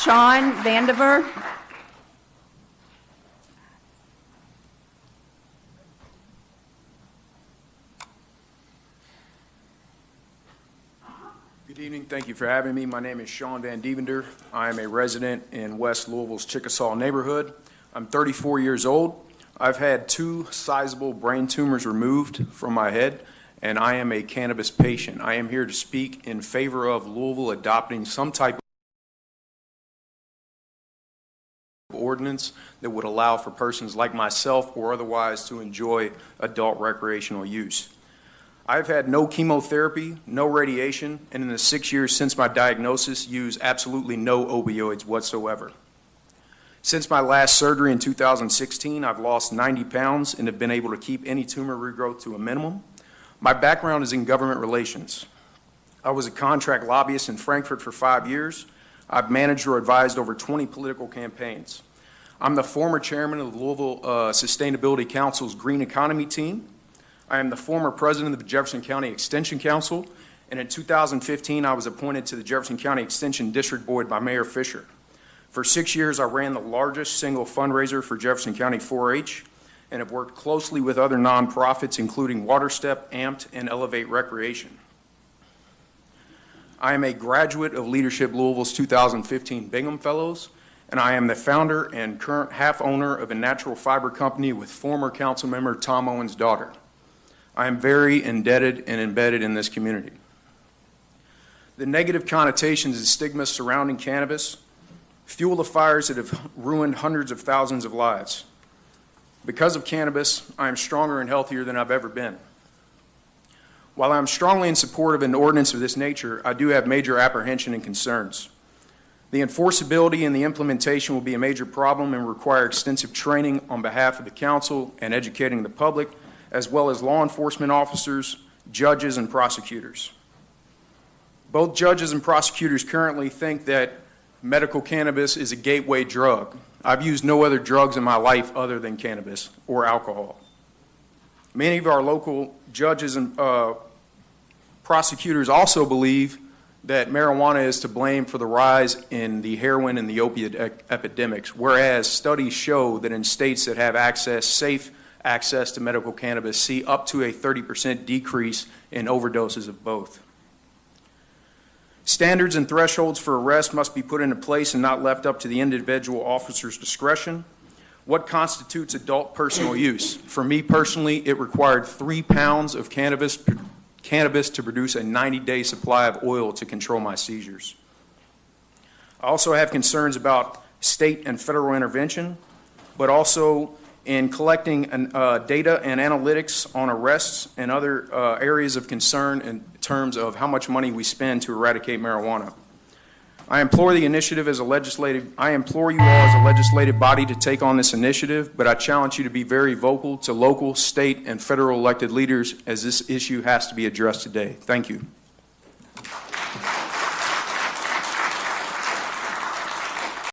Sean Vandevander. Good evening. Thank you for having me. My name is Sean Vandevander. I am a resident in West Louisville's Chickasaw neighborhood. I'm 34 years old. I've had 2 sizable brain tumors removed from my head, and I am a cannabis patient. I am here to speak in favor of Louisville adopting some type of ordinance that would allow for persons like myself or otherwise to enjoy adult recreational use. I've had no chemotherapy, no radiation, and in the 6 years since my diagnosis, used absolutely no opioids whatsoever. Since my last surgery in 2016, I've lost 90 pounds and have been able to keep any tumor regrowth to a minimum. My background is in government relations. I was a contract lobbyist in Frankfurt for 5 years. I've managed or advised over 20 political campaigns. I'm the former chairman of the Louisville Sustainability Council's Green Economy team. I am the former president of the Jefferson County Extension Council, and in 2015 I was appointed to the Jefferson County Extension District Board by Mayor Fisher. For 6 years I ran the largest single fundraiser for Jefferson County 4-H and have worked closely with other nonprofits including WaterStep, AMPT, and Elevate Recreation. I am a graduate of Leadership Louisville's 2015 Bingham Fellows, and I am the founder and current half owner of a natural fiber company with former council member Tom Owen's daughter. I am very indebted and embedded in this community. The negative connotations and stigmas surrounding cannabis fuel the fires that have ruined hundreds of thousands of lives. Because of cannabis, I am stronger and healthier than I've ever been. While I'm strongly in support of an ordinance of this nature, I do have major apprehension and concerns. The enforceability and the implementation will be a major problem and require extensive training on behalf of the council and educating the public, as well as law enforcement officers, judges, and prosecutors. Both judges and prosecutors currently think that medical cannabis is a gateway drug. I've used no other drugs in my life other than cannabis or alcohol. Many of our local judges and prosecutors also believe that marijuana is to blame for the rise in the heroin and the opiate epidemics, whereas studies show that in states that have safe access to medical cannabis see up to a 30% decrease in overdoses of both. Standards and thresholds for arrest must be put into place and not left up to the individual officer's discretion. What constitutes adult personal use? For me personally, it required 3 pounds of cannabis to produce a 90-day supply of oil to control my seizures. I also have concerns about state and federal intervention, but also in collecting data and analytics on arrests and other areas of concern in terms of how much money we spend to eradicate marijuana. I implore you all as a legislative body to take on this initiative, but I challenge you to be very vocal to local, state, and federal elected leaders as this issue has to be addressed today. Thank you.